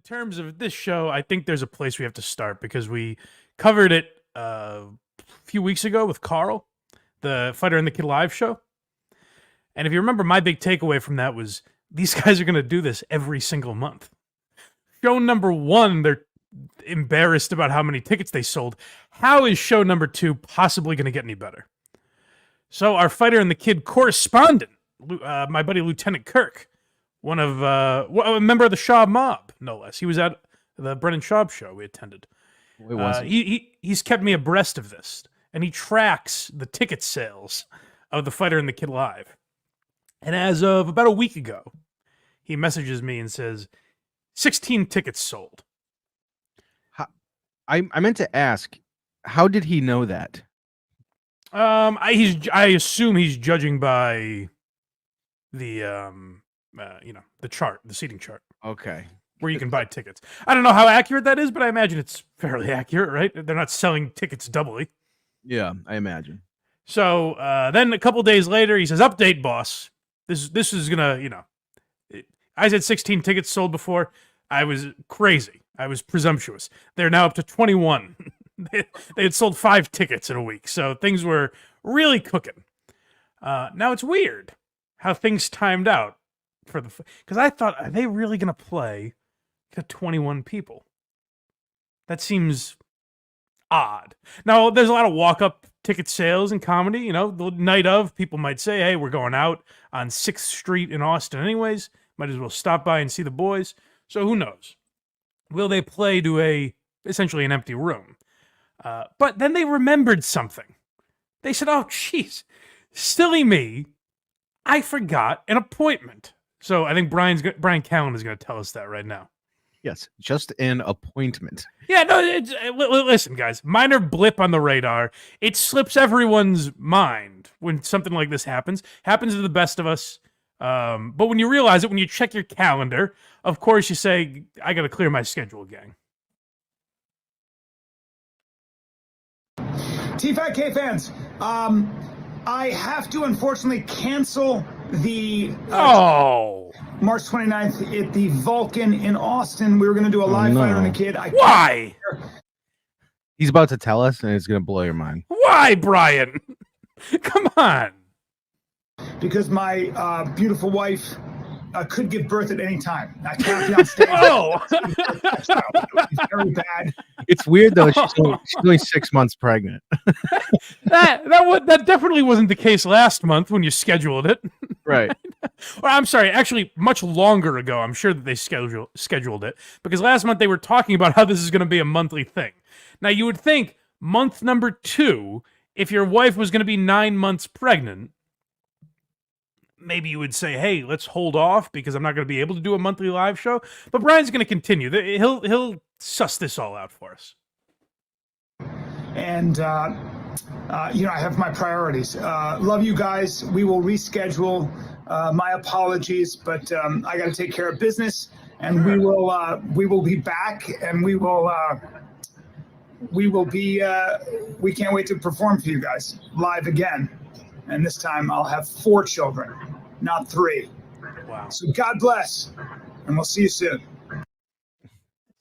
terms of this show, I think there's a place we have to start because we covered it a few weeks ago with Carl, the Fighter and the Kid live show. And if you remember, my big takeaway from that was these guys are going to do this every single month. Show number 1, they're embarrassed about how many tickets they sold. How is show number 2 possibly going to get any better? So our Fighter and the Kid correspondent, my buddy Lieutenant Kirk, a member of the Schaub mob, no less. He was at the Brendan Schaub show we attended. He's kept me abreast of this, and he tracks the ticket sales of the Fighter and the Kid live. And as of about a week ago, he messages me and says, 16 tickets sold. I meant to ask, how did he know that? I assume he's judging by the chart, the seating chart. Okay. Where you can buy tickets. I don't know how accurate that is, but I imagine it's fairly accurate, right? They're not selling tickets doubly. Yeah, I imagine. So then a couple days later, he says, "Update, boss. This is gonna, I said 16 tickets sold before. I was crazy. I was presumptuous. They're now up to 21. They had sold 5 tickets in a week, so things were really cooking. Now it's weird how things timed out because I thought, are they really gonna play to 21 people? That seems odd. Now, there's a lot of walk-up ticket sales in comedy. The night of, people might say, hey, we're going out on 6th Street in Austin anyways. Might as well stop by and see the boys. So who knows? Will they play to essentially an empty room? But then they remembered something. They said, oh, jeez, silly me. I forgot an appointment. So I think Bryan Callen is going to tell us that right now. Yes, just an appointment. Yeah, no, listen, guys. Minor blip on the radar. It slips everyone's mind when something like this happens. Happens to the best of us. But when you realize it, when you check your calendar, of course you say, I got to clear my schedule, gang. T5K fans, I have to unfortunately cancel the March 29th at the Vulcan in Austin. We were going to do a live Fighter and the Kid. Why? He's about to tell us, and it's going to blow your mind. Why, Bryan? Come on. Because my beautiful wife could give birth at any time. I can't be on stage. It's very bad. It's weird though. She's only 6 months pregnant. that definitely wasn't the case last month when you scheduled it. Right. Or I'm sorry, actually much longer ago. I'm sure that they scheduled it because last month they were talking about how this is going to be a monthly thing. Now you would think month number 2, if your wife was going to be 9 months pregnant, maybe you would say, hey, let's hold off because I'm not going to be able to do a monthly live show. But Bryan's going to continue. He'll suss this all out for us. And, I have my priorities. Love you guys. We will reschedule. My apologies, but I got to take care of business. And we will be back, and we can't wait to perform for you guys live again. And this time I'll have 4 children, not 3. Wow. So God bless, and we'll see you soon.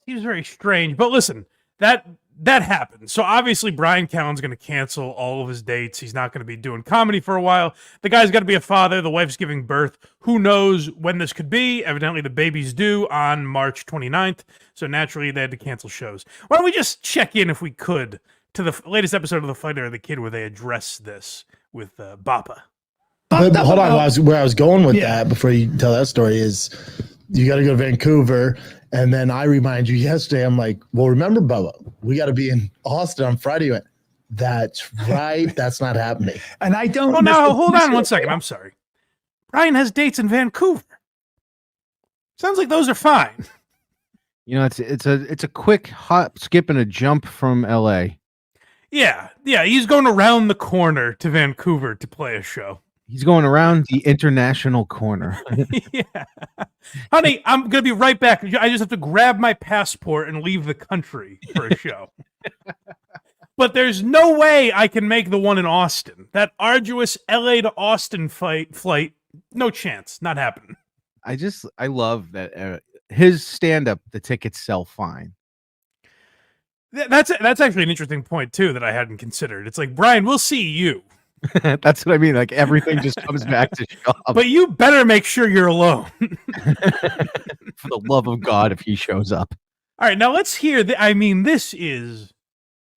Seems very strange, but listen, that happened. So obviously Bryan Callen's going to cancel all of his dates. He's not going to be doing comedy for a while. The guy's got to be a father. The wife's giving birth. Who knows when this could be? Evidently the baby's due on March 29th, so naturally they had to cancel shows. Why don't we just check in, if we could, to the latest episode of The Fighter and the Kid where they address this with Bappa. But hold on, where I was going with that before you tell that story is you got to go to Vancouver, and then I remind you yesterday, I'm like, well, remember, Bubba, we got to be in Austin on Friday. You went, that's right, that's not happening. And I don't. Oh, no, hold on one second. I'm sorry. Bryan has dates in Vancouver. Sounds like those are fine. It's a quick hop, skip, and a jump from LA. Yeah, he's going around the corner to Vancouver to play a show. He's going around the international corner. Yeah. Honey, I'm going to be right back. I just have to grab my passport and leave the country for a show. But there's no way I can make the one in Austin. That arduous LA to Austin flight, no chance. Not happening. I love that his stand-up, the tickets sell fine. That's actually an interesting point too that I hadn't considered. It's like, Brian, we'll see you, That's what I mean. Like everything just comes back to Schaub. but you better make sure you're alone. For the love of God, if he shows up. All right, now let's hear. I mean, this is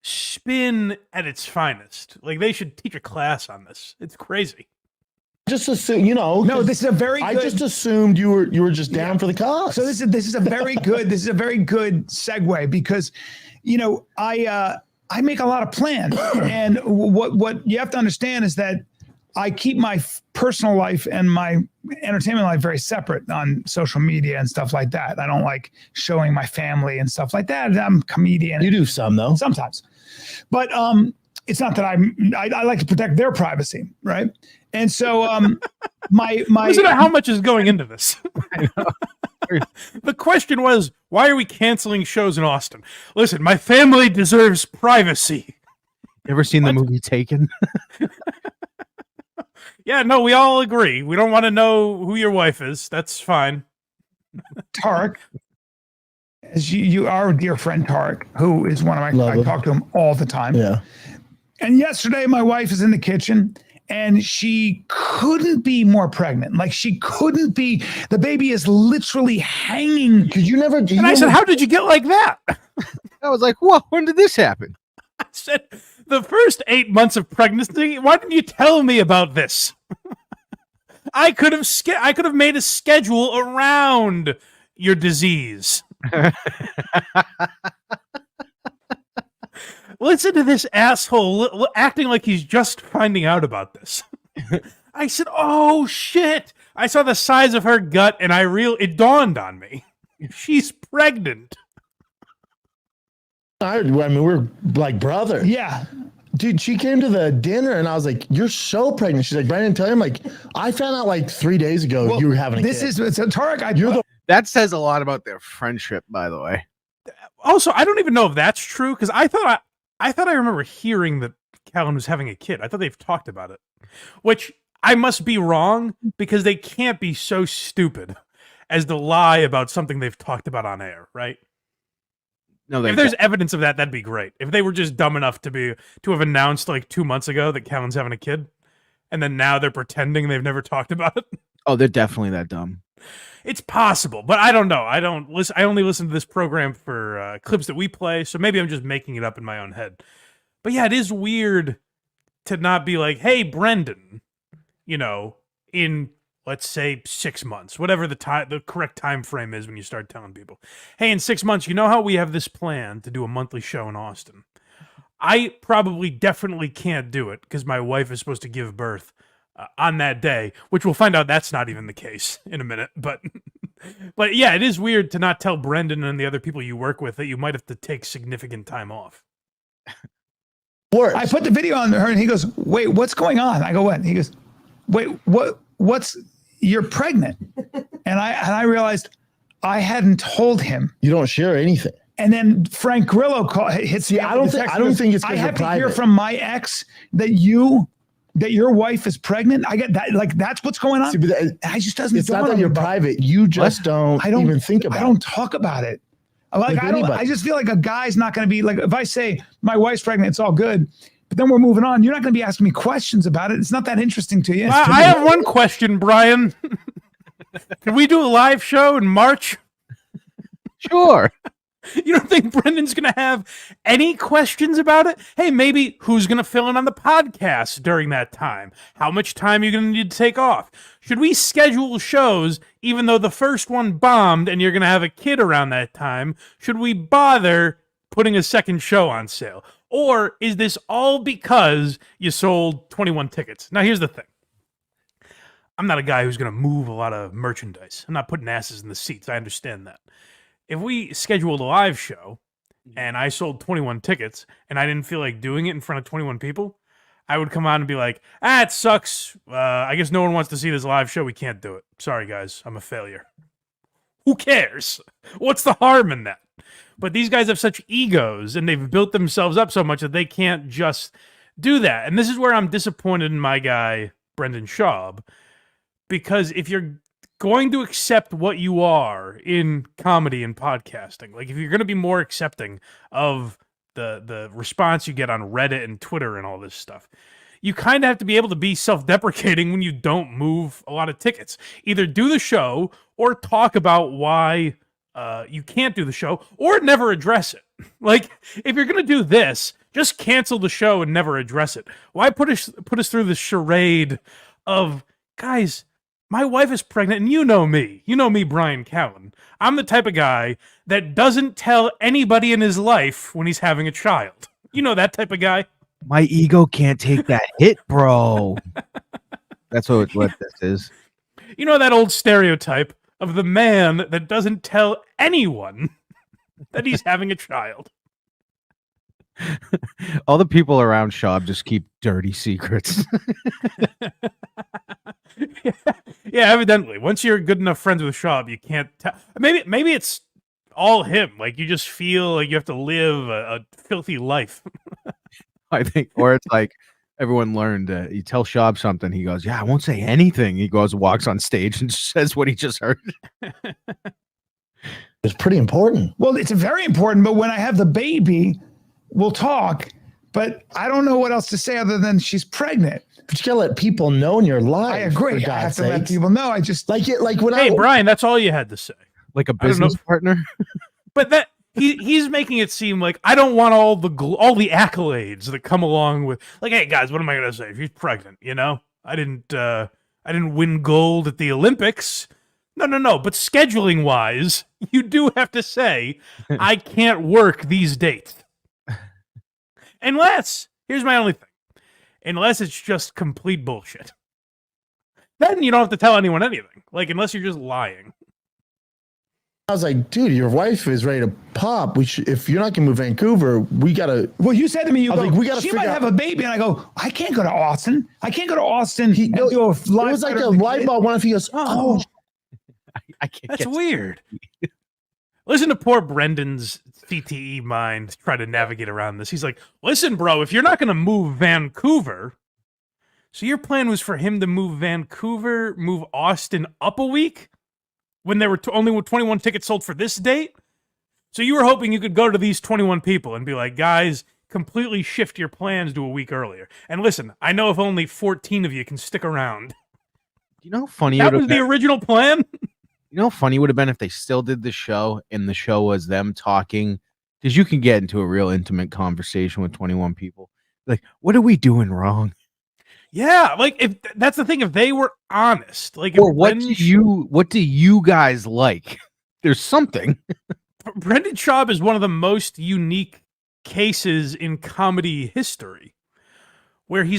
spin at its finest. Like they should teach a class on this. It's crazy. Just assume, No, this is a very good. I just assumed you were just down for the cause. So this is a very good segue because, I make a lot of plans, and what you have to understand is that I keep my personal life and my entertainment life very separate on social media and stuff like that. I don't like showing my family and stuff like that. I'm a comedian. You do some though. Sometimes, but it's not that I like to protect their privacy, right? And so my Listen to how much is going into this. The question was, why are we canceling shows in Austin? Listen, my family deserves privacy. Ever seen the movie Taken? Yeah, no, we all agree. We don't want to know who your wife is. That's fine. Tarek, as you our dear friend Tarek, who is one of my, I talk to him all the time. Yeah. And yesterday, my wife is in the kitchen. And she couldn't be more pregnant. Like she couldn't be. The baby is literally hanging. Because you never. And I said, "How did you get like that?" I was like, "Whoa, when did this happen?" I said, "The first 8 months of pregnancy. Why didn't you tell me about this? I could have made a schedule around your disease." Listen to this asshole acting like he's just finding out about this. I said, "Oh shit." I saw the size of her gut and it dawned on me. She's pregnant. I mean, we're like brothers. Yeah. Dude, she came to the dinner and I was like, "You're so pregnant." She's like, "Brandon, tell him." Like, I found out like 3 days ago you were having a kid. Tarek. That says a lot about their friendship, by the way. Also, I don't even know if that's true because I thought I remember hearing that Callen was having a kid. I thought they've talked about it, which I must be wrong because they can't be so stupid as to lie about something they've talked about on air, right? No, if there's evidence of that, that'd be great. If they were just dumb enough to have announced like 2 months ago that Callen's having a kid, and then now they're pretending they've never talked about it. Oh, they're definitely that dumb. It's possible, but I don't know. I only listen to this program for clips that we play, so maybe I'm just making it up in my own head. But yeah, it is weird to not be like, "Hey, Brendan," in let's say 6 months, whatever the correct time frame is when you start telling people, "Hey, in 6 months, you know how we have this plan to do a monthly show in Austin." I definitely can't do it because my wife is supposed to give birth on that day, which we'll find out that's not even the case in a minute. But yeah, it is weird to not tell Brendan and the other people you work with that you might have to take significant time off. Worse. I put the video on her and he goes, "Wait, what's going on?" I go, "What?" He goes, "Wait, what's, you're pregnant." And I realized I hadn't told him. You don't share anything. And then Frank Grillo hits me. I don't think it's. I have to hear from my ex that your wife is pregnant. I get that. Like that's what's going on. See, but it just doesn't. It's not that you're private. You just don't even think about it. I don't talk about it. I just feel like a guy's not going to be like, if I say my wife's pregnant, it's all good. But then we're moving on. You're not going to be asking me questions about it. It's not that interesting to you. I have one question, Brian. Can we do a live show in March? Sure. You don't think Brendan's going to have any questions about it? Hey, maybe who's going to fill in on the podcast during that time? How much time are you going to need to take off? Should we schedule shows even though the first one bombed and you're going to have a kid around that time? Should we bother putting a second show on sale? Or is this all because you sold 21 tickets? Now, here's the thing. I'm not a guy who's going to move a lot of merchandise. I'm not putting asses in the seats. I understand that. If we scheduled a live show and I sold 21 tickets and I didn't feel like doing it in front of 21 people, I would come on and be like, it sucks. I guess no one wants to see this live show. We can't do it. Sorry, guys. I'm a failure. Who cares? What's the harm in that? But these guys have such egos and they've built themselves up so much that they can't just do that. And this is where I'm disappointed in my guy, Brendan Schaub, because if you're going to accept what you are in comedy and podcasting, like if you're going to be more accepting of the response you get on Reddit and Twitter and all this stuff, you kind of have to be able to be self-deprecating when you don't move a lot of tickets. Either do the show or talk about why you can't do the show, or never address it. Like, if you're going to do this, just cancel the show and never address it. Why put us through this charade of, guys, my wife is pregnant, and you know me. You know me, Bryan Callen. I'm the type of guy that doesn't tell anybody in his life when he's having a child. You know that type of guy? My ego can't take that hit, bro. That's what this is. You know that old stereotype of the man that doesn't tell anyone that he's having a child. All the people around Schaub just keep dirty secrets. Yeah, evidently. Once you're good enough friends with Schaub, you can't tell. Maybe it's all him. Like, you just feel like you have to live a filthy life. I think, or it's like everyone learned. You tell Schaub something, he goes, "Yeah, I won't say anything." He goes, walks on stage, and says what he just heard. It's pretty important. Well, it's very important, but when I have the baby, we'll talk. But I don't know what else to say other than she's pregnant. But you gotta let people know in your life. I agree. For I have God's to let sakes. people know. I just Like when Hey, Bryan, that's all you had to say. Like a I don't know. business partner. But that he's making it seem like I don't want all the accolades that come along with, like, hey guys, what am I gonna say? If she's pregnant, you know, I didn't win gold at the Olympics. No. But scheduling wise, you do have to say I can't work these dates. Unless, here's my only thing, unless it's just complete bullshit. Then you don't have to tell anyone anything. Like, unless you're just lying. I was like, dude, your wife is ready to pop. If you're not gonna move to Vancouver, we gotta. well, you said to me, I was like, we gotta she figure might out- have a baby, and I go, I can't go to Austin. I can't go to Austin. No, do a It live was like letter a of the light kid. bulb. One of you goes, oh, I can't. That's get weird. Listen to poor Brendan's CTE mind try to navigate around this. He's like, listen, bro, if you're not going to move Vancouver, so your plan was for him to move Vancouver, move Austin up a week when there were only 21 tickets sold for this date? So you were hoping you could go to these 21 people and be like, guys, completely shift your plans to a week earlier. And listen, I know if only 14 of you can stick around. You know how funny it That would was have the been? original plan? You know how funny it would have been if they still did the show and the show was them talking, because you can get into a real intimate conversation with 21 people. Like, what are we doing wrong? Yeah, like, if that's the thing, if they were honest, like, Or if what do you guys like? There's something. Brendan Schaub is one of the most unique cases in comedy history, where he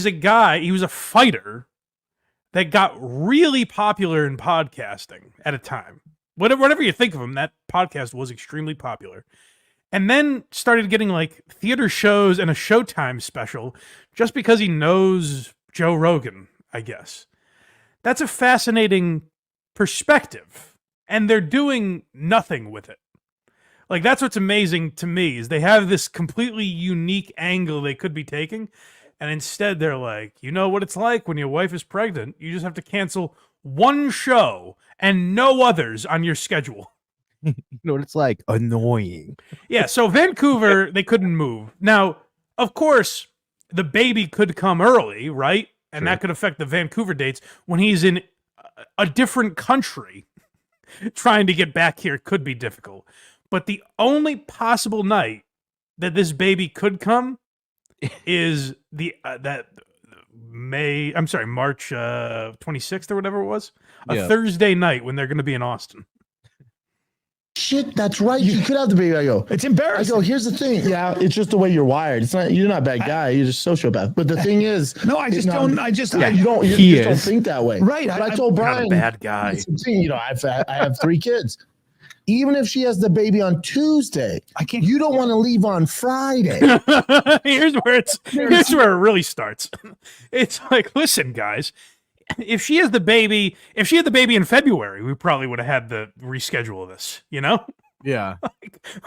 was a fighter that got really popular in podcasting at a time. Whatever you think of him, that podcast was extremely popular. And then started getting like theater shows and a Showtime special just because he knows Joe Rogan, I guess. That's a fascinating perspective. And they're doing nothing with it. Like, that's what's amazing to me, is they have this completely unique angle they could be taking. And instead, they're like, you know what it's like when your wife is pregnant? You just have to cancel one show and no others on your schedule. You know what it's like? Annoying. Yeah, so Vancouver, they couldn't move. Now, of course, the baby could come early, right? And Sure. that could affect the Vancouver dates. When he's in a different country, trying to get back here could be difficult. But the only possible night that this baby could come is March 26th or whatever it was, a Thursday night when they're going to be in Austin. shit, that's right. You could have the baby. I go, It's embarrassing. here's the thing. Yeah, it's just the way you're wired. It's not, you're not a bad guy. You're just a sociopath. But the thing is, No, I just don't. I just, Yeah. I, you don't, you He just don't is. think that way. Right, But I- I told Not Bryan, a bad guy. that's the thing, I have 3 kids. Even if she has the baby on Tuesday, I can't. you don't want to leave on Friday. here's where it really starts. It's like, listen, guys, if she had the baby in February, we probably would have had the reschedule of this, you know? Yeah.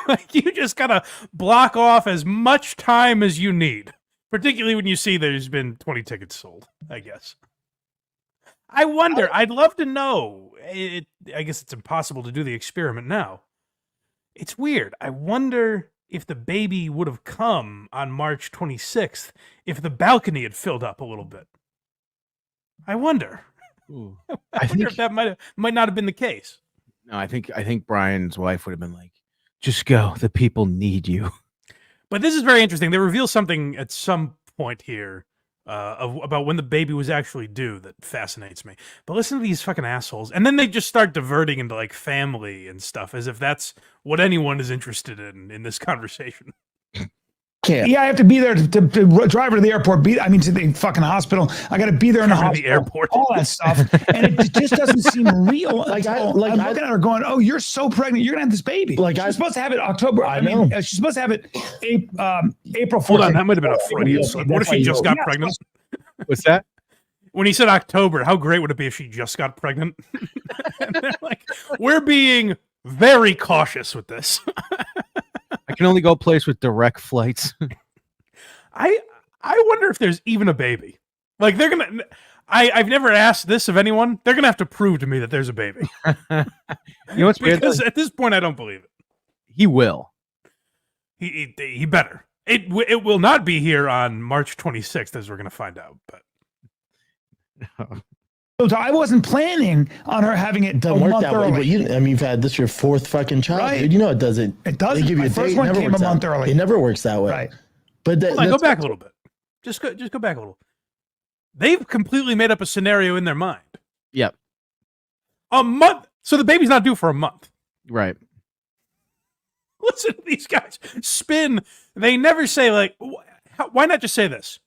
Like, you just gotta block off as much time as you need, particularly when you see there's been 20 tickets sold, I guess. I wonder. I'd love to know. I guess it's impossible to do the experiment now. It's weird. I wonder if the baby would have come on March 26th if the balcony had filled up a little bit. I wonder. Ooh. I wonder if that might not have been the case. No, I think Brian's wife would have been like, "Just go. The people need you." But this is very interesting. They reveal something at some point here about when the baby was actually due that fascinates me. But listen to these fucking assholes. And then they just start diverting into like family and stuff as if that's what anyone is interested in this conversation. Yeah, I have to be there to drive her to the airport. To the fucking hospital. I got to be there in the hospital. The airport, all that stuff, and it just doesn't seem real. I'm looking at her going, "Oh, you're so pregnant. You're gonna have this baby. She's supposed to have it October. She's supposed to have it April 14th. Hold on, that might have been a Freudian slip. What if she just got pregnant? What's that? When he said October, how great would it be if she just got pregnant? And they're like, we're being very cautious with this. I can only go place with direct flights. I wonder if there's even a baby. Like they're gonna. I've never asked this of anyone. They're gonna have to prove to me that there's a baby. You know what's weird? Because at this point, I don't believe it. He will. He better. It will not be here on March 26th, as we're gonna find out. But So I wasn't planning on her having it doesn't work that way. early. But you've had this your fourth fucking child, Right. dude. You know it doesn't. It doesn't. They give you My a first date, one never came a works month out. early. It never works that way. Right. But go back a little bit. Just go back a little. They've completely made up a scenario in their mind. Yep. A month. So the baby's not due for a month. Right. Listen to these guys spin. They never say like, why not just say this?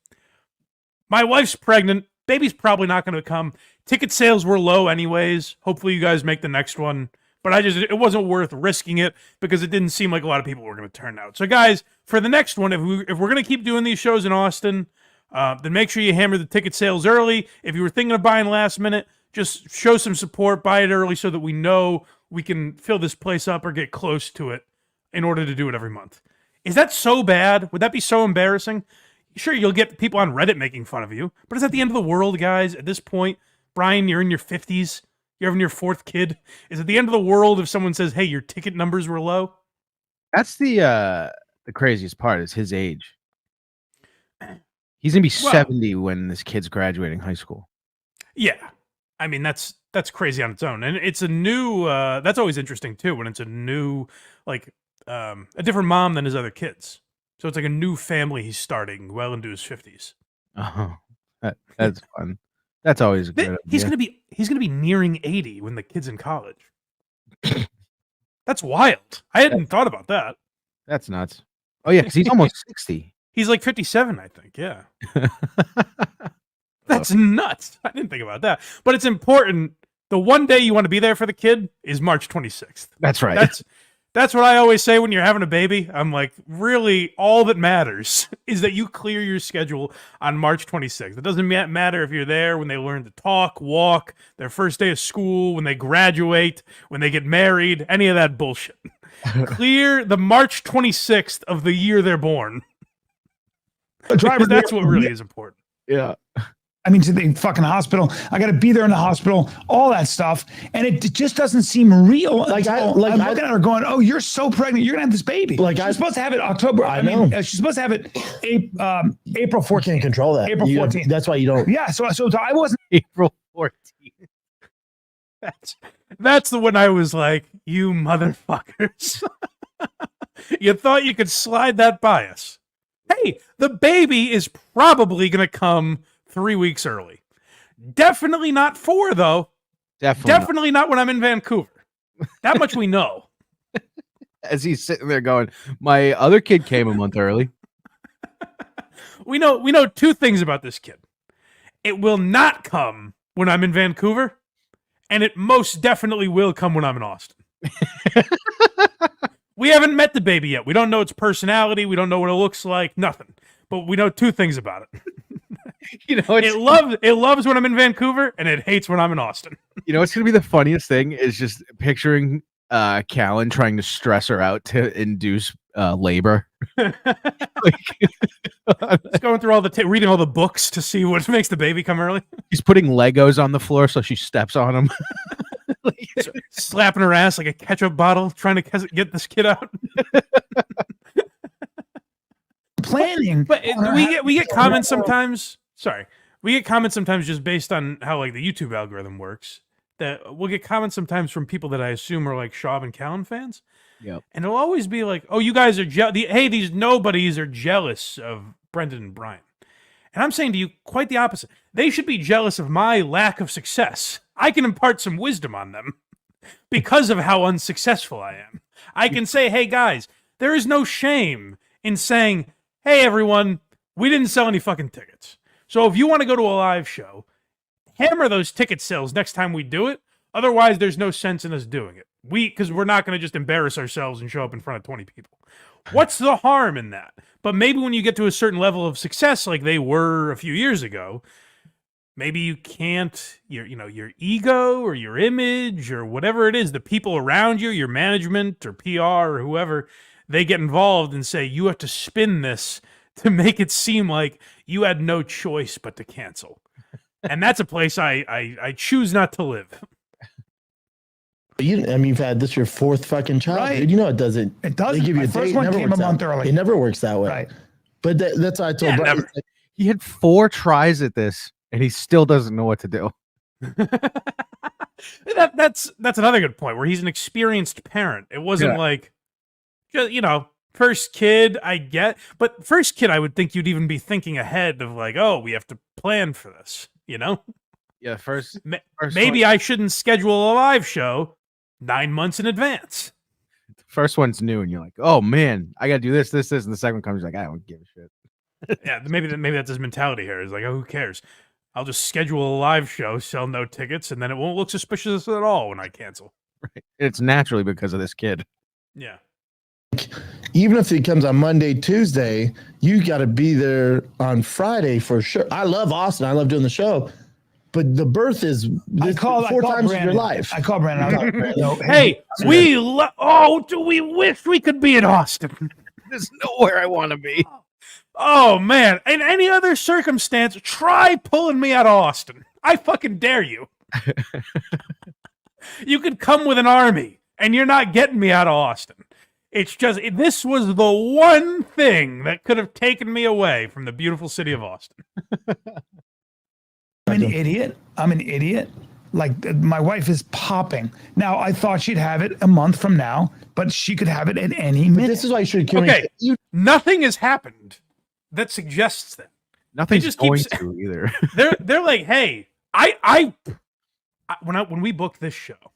My wife's pregnant. Baby's probably not going to come. Ticket sales were low anyways. Hopefully you guys make the next one. But it wasn't worth risking it because it didn't seem like a lot of people were going to turn out. So guys, for the next one, if we're going to keep doing these shows in Austin, then make sure you hammer the ticket sales early. If you were thinking of buying last minute, just show some support, buy it early so that we know we can fill this place up or get close to it in order to do it every month. Is that so bad? Would that be so embarrassing? Sure, you'll get people on Reddit making fun of you, but is that the end of the world, guys? At this point, Brian, you're in your 50s. You're having your fourth kid. Is it the end of the world if someone says, hey, your ticket numbers were low? That's the craziest part is his age. He's going to be 70 when this kid's graduating high school. Yeah. I mean, that's crazy on its own. And it's a new, that's always interesting too, when it's a new, like, a different mom than his other kids. So it's like a new family he's starting well into his 50s. Oh, that's fun. That's always a good He's idea. gonna be nearing 80 when the kid's in college. That's wild. I hadn't thought about that. That's nuts. Oh yeah, because he's almost 60. He's like 57, I think. Yeah. That's nuts. I didn't think about that. But it's important. The one day you want to be there for the kid is March 26th. That's right. That's what I always say when you're having a baby. I'm like, really, all that matters is that you clear your schedule on March 26th. It doesn't matter if you're there when they learn to talk, walk, their first day of school, when they graduate, when they get married, any of that bullshit. Clear the March 26th of the year they're born. Because that's what really is important. Yeah. To the fucking hospital. I got to be there in the hospital, all that stuff. And it just doesn't seem real. I'm looking at her going, oh, you're so pregnant. You're going to have this baby. She's supposed to have it October. She's supposed to have it April 14th. You can't control that. April 14th. That's why you don't. Yeah. So I wasn't. April 14th. That's the one I was like, you motherfuckers. You thought you could slide that by us. Hey, the baby is probably going to come 3 weeks early. Definitely not 4, though. Definitely not when I'm in Vancouver. That much we know. As he's sitting there going, my other kid came a month early. We know 2 things about this kid. It will not come when I'm in Vancouver, and it most definitely will come when I'm in Austin. We haven't met the baby yet. We don't know its personality. We don't know what it looks like. Nothing. But we know 2 things about it. It loves when I'm in Vancouver, and it hates when I'm in Austin. You know what's going to be the funniest thing is just picturing Callen trying to stress her out to induce labor. He's going through all the reading all the books to see what makes the baby come early. He's putting Legos on the floor so she steps on them. Slapping her ass like a ketchup bottle, trying to get this kid out. Planning. But we get comments sometimes. Sorry, we get comments sometimes just based on how like the YouTube algorithm works. That we'll get comments sometimes from people that I assume are like Schaub and Callen fans. Yep. And it'll always be like, "Oh, you guys are hey, these nobodies are jealous of Brendan and Bryan." And I'm saying to you, quite the opposite. They should be jealous of my lack of success. I can impart some wisdom on them because of how unsuccessful I am. I can say, "Hey guys, there is no shame in saying, hey everyone, we didn't sell any fucking tickets. So if you want to go to a live show, hammer those ticket sales next time we do it. Otherwise, there's no sense in us doing it. Because we're not going to just embarrass ourselves and show up in front of 20 people. What's the harm in that? But maybe when you get to a certain level of success, like they were a few years ago, maybe you can't, your ego or your image or whatever it is, the people around you, your management or PR or whoever, they get involved and say, you have to spin this to make it seem like you had no choice but to cancel. And that's a place I choose not to live. You've had this your fourth fucking child. Right. Dude. You know it doesn't. It doesn't. They give you My a first date. one It never came a works month out. early. It never works that way. Right. But that's why I told Brian. Never. He had 4 tries at this, and he still doesn't know what to do. That's another good point, where he's an experienced parent. It wasn't like, just, first kid, I get. But first kid, I would think you'd even be thinking ahead of like, oh, we have to plan for this, Yeah, first Maybe I shouldn't schedule a live show 9 months in advance. First one's new, and you're like, oh man, I got to do this, and the second one comes, like, I don't give a shit. Yeah, maybe that's his mentality here. Is like, oh, who cares? I'll just schedule a live show, sell no tickets, and then it won't look suspicious at all when I cancel. Right. It's naturally because of this kid. Yeah. Even if it comes on Monday, Tuesday, you got to be there on Friday for sure. I love Austin. I love doing the show. But the birth is four times in your life. I call Brandon. Hey, do we wish we could be in Austin? There's nowhere I want to be. Oh, man. In any other circumstance, try pulling me out of Austin. I fucking dare you. You could come with an army, and you're not getting me out of Austin. It's just, this was the one thing that could have taken me away from the beautiful city of Austin. I'm an idiot. Like, my wife is popping. Now, I thought she'd have it a month from now, but she could have it at any minute. This is why you should Okay, nothing has happened that suggests that. Nothing's just going keeps- to either. They're like, hey, when we booked this show,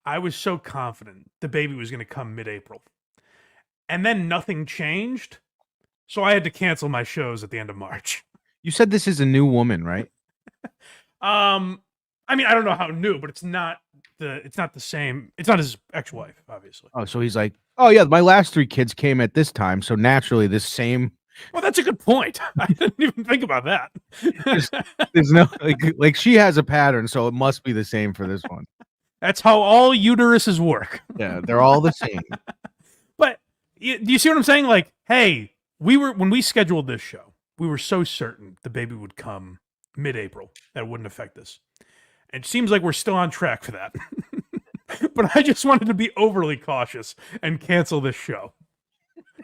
I was so confident the baby was going to come mid-April. And then nothing changed, so I had to cancel my shows at the end of March. You said this is a new woman, right? I mean, I don't know how new, but it's not the same. It's not his ex-wife, obviously. Oh, so he's like, oh yeah, my last 3 kids came at this time, so naturally this same. Well, that's a good point. I didn't even think about that. There's no like she has a pattern, so it must be the same for this one. That's how all uteruses work. Yeah, they're all the same. But do you see what I'm saying? Like, hey, when we scheduled this show, we were so certain the baby would come mid-April, that it wouldn't affect us. And it seems like we're still on track for that. But I just wanted to be overly cautious and cancel this show.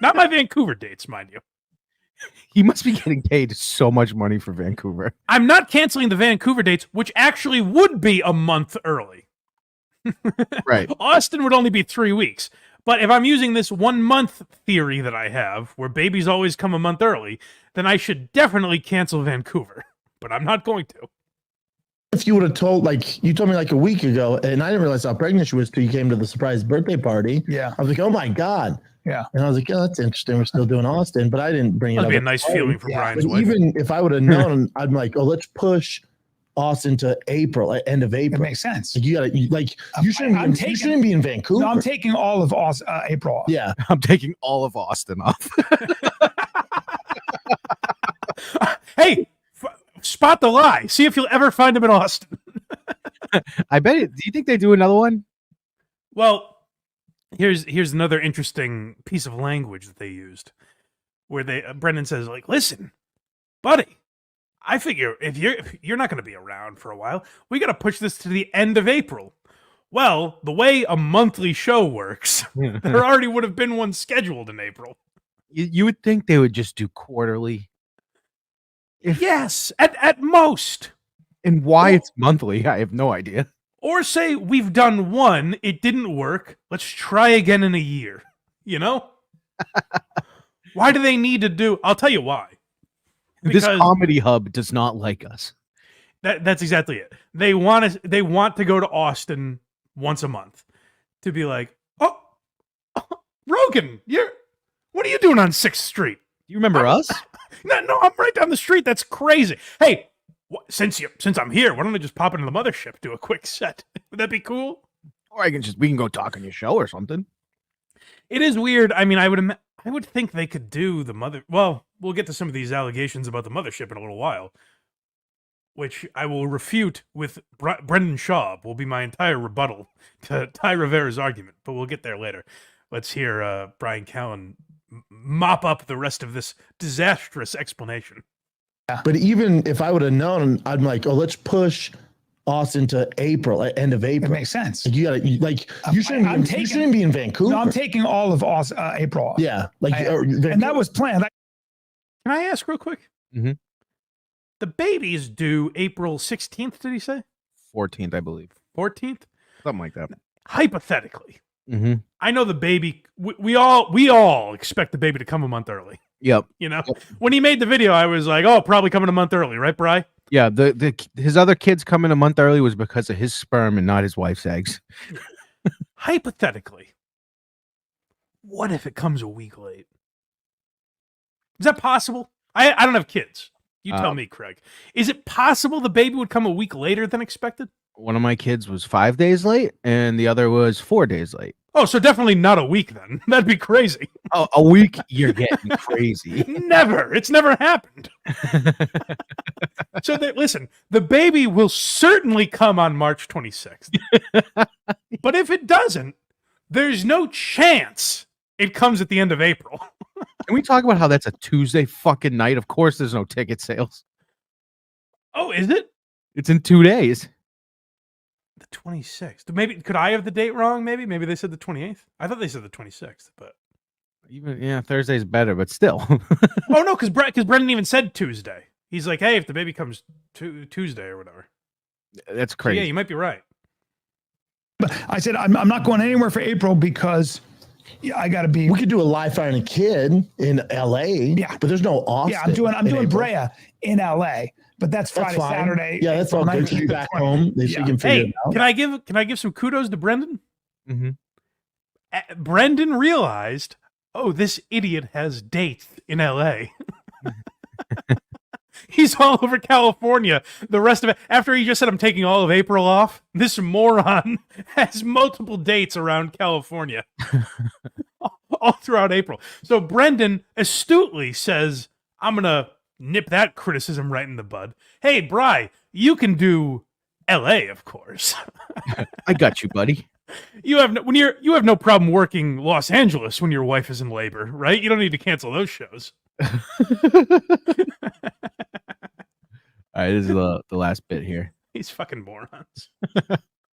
Not my Vancouver dates, mind you. He must be getting paid so much money for Vancouver. I'm not canceling the Vancouver dates, which actually would be a month early. Right. Austin would only be 3 weeks. But if I'm using this 1 month theory that I have, where babies always come a month early, then I should definitely cancel Vancouver. But I'm not going to. If you would have told, you told me like a week ago, and I didn't realize how pregnant she was till you came to the surprise birthday party. Yeah. I was like, oh my God. Yeah. And I was like, oh, that's interesting. We're still doing Austin, but I didn't bring it up. That'd be a nice feeling for Brian's But wife. even if I would have known, I'm like, oh, let's push Austin to April, end of It April. makes sense. Like, you shouldn't be in Vancouver. No, I'm taking all of April off. Yeah. I'm taking all of Austin off. Hey, spot the lie. See if you'll ever find him in Austin. I bet it. Do you think they do another one? Well, Here's another interesting piece of language that they used, where Brendan says, like, listen, buddy, I figure if you're not going to be around for a while, we got to push this to the end of April. Well, the way a monthly show works, there already would have been one scheduled in April. You would think they would just do quarterly. Yes, at most. And why it's monthly, I have no idea. Or say we've done one, it didn't work. Let's try again in a year. You know? Why do they need to do? I'll tell you why. This comedy hub does not like us. That's exactly it. They want to go to Austin once a month to be like, oh, Rogan, what are you doing on 6th Street? You remember us? No, I'm right down the street. That's crazy. Hey, since I'm here, why don't I just pop into the mothership, do a quick set? Would that be cool? Or we can go talk on your show or something. It is weird. I mean, I would think they could do the mother. Well, we'll get to some of these allegations about the mothership in a little while, which I will refute with Brendan Schaub. Will be my entire rebuttal to Ty Rivera's argument, but we'll get there later. Let's hear Bryan Callen mop up the rest of this disastrous explanation. But even if I would have known, I'm like, oh, let's push Austin to April, end of April. It makes sense. Like you shouldn't be in Vancouver. No, I'm taking all of April off. Yeah, and that was planned. Can I ask real quick? Mm-hmm. The baby's due April 16th, did he say? 14th, I believe. 14th? Something like that. Hypothetically. Mm-hmm. I know the baby, we all expect the baby to come a month early. Yep. You know, when he made the video, I was like, oh, probably coming a month early, right, Bri? Yeah, his other kids coming a month early was because of his sperm and not his wife's eggs. Hypothetically, what if it comes a week late? Is that possible? I don't have kids. You tell me, Craig. Is it possible the baby would come a week later than expected? One of my kids was 5 days late, and the other was 4 days late. Oh, so definitely not a week then. That'd be crazy. Oh, a week? You're getting crazy. Never. It's never happened. So listen, the baby will certainly come on March 26th. But if it doesn't, there's no chance it comes at the end of April. Can we talk about how that's a Tuesday fucking night? Of course there's no ticket sales. Oh, is it? It's in 2 days. The 26th. Maybe could I have the date wrong? Maybe they said the 28th. I thought they said the 26th, but Thursday's better, but still. Oh no, because Brendan even said Tuesday. He's like, hey, if the baby comes Tuesday or whatever. That's crazy. So yeah, you might be right. But I said I'm not going anywhere for April because I got to be. We could do a live fire and a kid in LA. Yeah, but there's no Austin. Yeah, I'm doing Brea in LA. But that's Friday, fine. Saturday. Yeah, that's all good. You back home. They can figure it out. Can I give some kudos to Brendan? Mm-hmm. Brendan realized, oh, this idiot has dates in LA. He's all over California. The rest of it, after he just said, I'm taking all of April off, this moron has multiple dates around California. All throughout April. So Brendan astutely says, I'm going to nip that criticism right in the bud. Hey, Bri, you can do LA, of course. I got you, buddy. You have no problem working Los Angeles when your wife is in labor, right? You don't need to cancel those shows. All right, this is the last bit here. These fucking morons.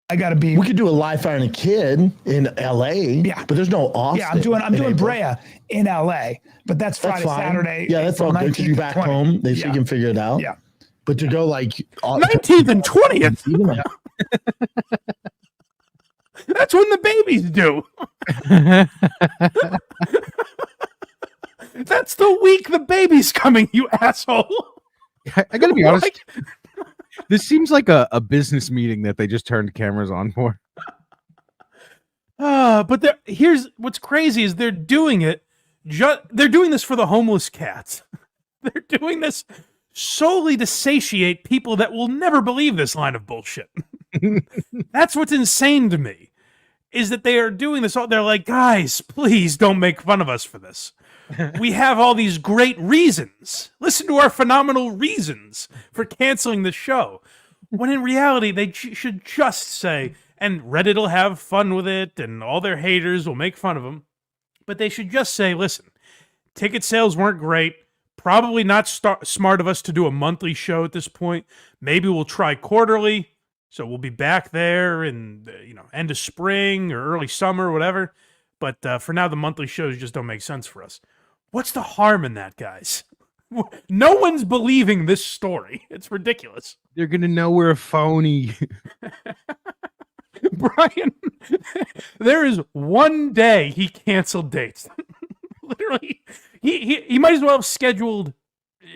I got to be. We could do a live fire and a kid in LA. Yeah, but there's no Austin. Yeah, I'm doing Brea in LA, but that's Friday, fine. Saturday. Yeah, that's all good because you're back home. They can figure it out. Yeah, but to go like 19th and 20th. That's when the babies do. That's the week the baby's coming, you asshole. I gotta be honest. This seems like a business meeting that they just turned cameras on for. But here's what's crazy is they're doing it. They're doing this for the homeless cats. They're doing this solely to satiate people that will never believe this line of bullshit. That's what's insane to me, is that they are doing this. They're like, guys, please don't make fun of us for this. We have all these great reasons. Listen to our phenomenal reasons for canceling the show. When in reality, they should just say, And Reddit will have fun with it, and all their haters will make fun of him. But they should just say, listen, ticket sales weren't great. Probably not smart of us to do a monthly show at this point. Maybe we'll try quarterly. So we'll be back there in end of spring or early summer, whatever. But for now, the monthly shows just don't make sense for us. What's the harm in that, guys? No one's believing this story. It's ridiculous. They're gonna know we're a phony. Bryan, there is one day he canceled dates. Literally, he might as well have scheduled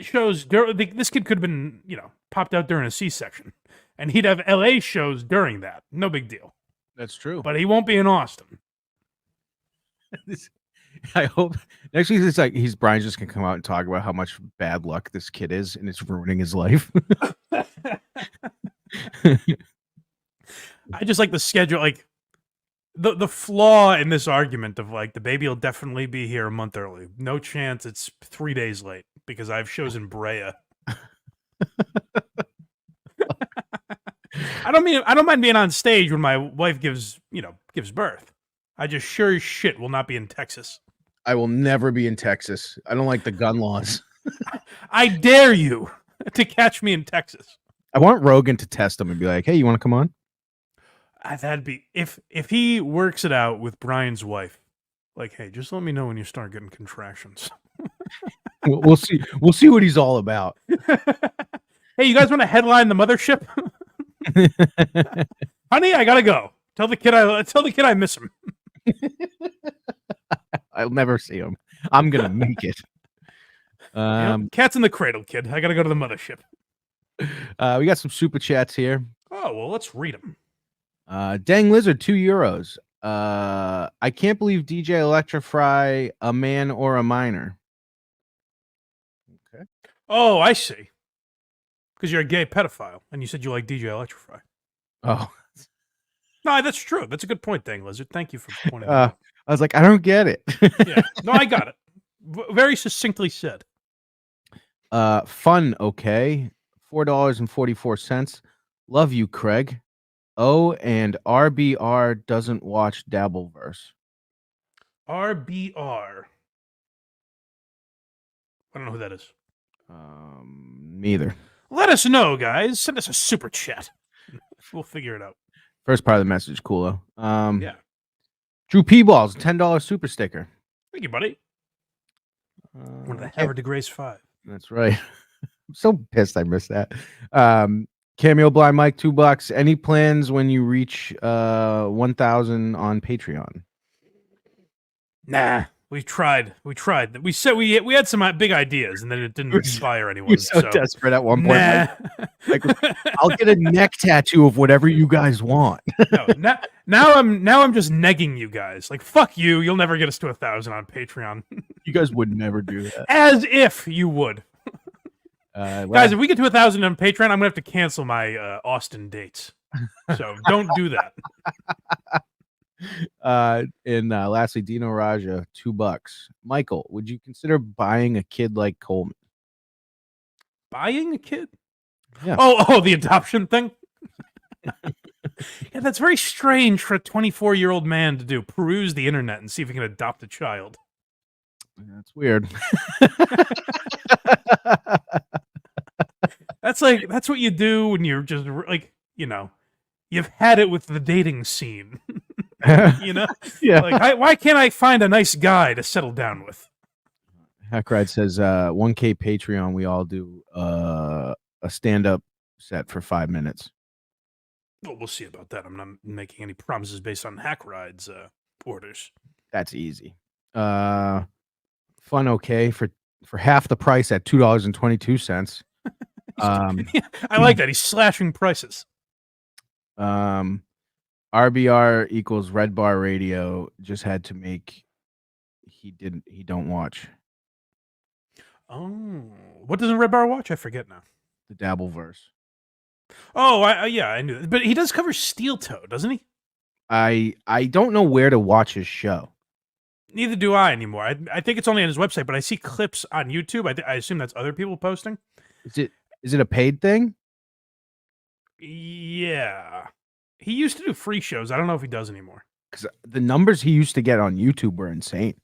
shows. This kid could have been, popped out during a C-section, and he'd have LA shows during that. No big deal. That's true. But he won't be in Austin. I hope next week it's like Brian's just gonna come out and talk about how much bad luck this kid is, and it's ruining his life. I just like the schedule, like the flaw in this argument of like the baby will definitely be here a month early. No chance it's 3 days late because I have shows in Brea. I don't mind being on stage when my wife gives birth. I just sure as shit will not be in Texas. I will never be in Texas. I don't like the gun laws. I dare you to catch me in Texas. I want Rogan to test him and be like, "Hey, you want to come on?" That'd be if he works it out with Brian's wife. Like, hey, just let me know when you start getting contractions. We'll see. We'll see what he's all about. Hey, you guys want to headline the mothership? Honey, I gotta go. Tell the kid I miss him. I'll never see him. I'm gonna make it. Cat's in the cradle, kid. I gotta go to the mothership. We got some super chats here. Oh well, let's read them. Dang Lizard, €2. I can't believe DJ Electrify a man or a minor. Okay. Oh, I see. Because you're a gay pedophile, and you said you like DJ Electrify. Oh. No, that's true. That's a good point, Dang Lizard. Thank you for pointing that out. I was like, I don't get it. Yeah. No, I got it. Very succinctly said. Fun, okay. $4.44. Love you, Craig. Oh, and RBR doesn't watch Dabbleverse. RBR. I don't know who that is. Neither. Let us know, guys. Send us a super chat. We'll figure it out. First part of the message, cool though. Yeah. Drew P Balls, $10 super sticker. Thank you, buddy. One of the Howard DeGrace 5. That's right. I'm so pissed I missed that. Cameo Blind Mike, $2. Any plans when you reach 1,000 on Patreon? Nah, we tried. We said we had some big ideas, and then it didn't inspire anyone. We're so desperate at one point. Like, I'll get a neck tattoo of whatever you guys want. No, now I'm just negging you guys. Like, fuck you. You'll never get us to 1,000 on Patreon. You guys would never do that. As if you would. Guys, if we get to 1,000 on Patreon, I'm gonna have to cancel my Austin dates. So don't do that. And lastly, Dino Raja, $2. Michael, would you consider buying a kid like Coleman? Buying a kid? Yeah. Oh, the adoption thing? Yeah, that's very strange for a 24-year-old man to do. Peruse the internet and see if he can adopt a child. That's weird. That's what you do when you're just like, you've had it with the dating scene. Yeah. Like, why can't I find a nice guy to settle down with? Hackride says 1K Patreon, we all do a stand-up set for 5 minutes. Well, we'll see about that. I'm not making any promises based on Hackride's orders. That's easy. Fun okay for half the price at $2.22. I like that. He's slashing prices. RBR equals Red Bar Radio just had to make he don't watch. Oh, what does Red Bar watch? I forget now. The Dabbleverse. Oh, yeah, I knew that. But he does cover Steel Toe, doesn't he? I don't know where to watch his show. Neither do I anymore. I think it's only on his website, but I see clips on YouTube. I assume that's other people posting. Is it a paid thing? Yeah. He used to do free shows. I don't know if he does anymore. Because the numbers he used to get on YouTube were insane.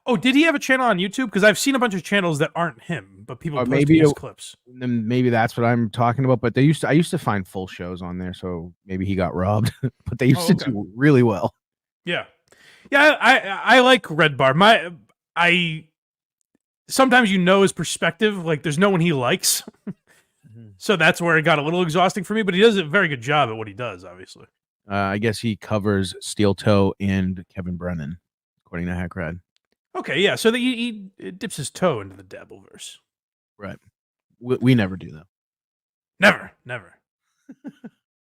Oh, did he have a channel on YouTube? Because I've seen a bunch of channels that aren't him, but people Or posting maybe his it- clips. Then maybe that's what I'm talking about. But I used to find full shows on there, so maybe he got robbed. But they used to okay. do really well. Yeah, yeah. I like Red Bar. I sometimes his perspective. Like, there's no one he likes, so that's where it got a little exhausting for me. But he does a very good job at what he does. Obviously. I guess he covers Steel Toe and Kevin Brennan, according to Hackrad. Okay, yeah. So that he dips his toe into the Dabbleverse. Right. We never do that. Never.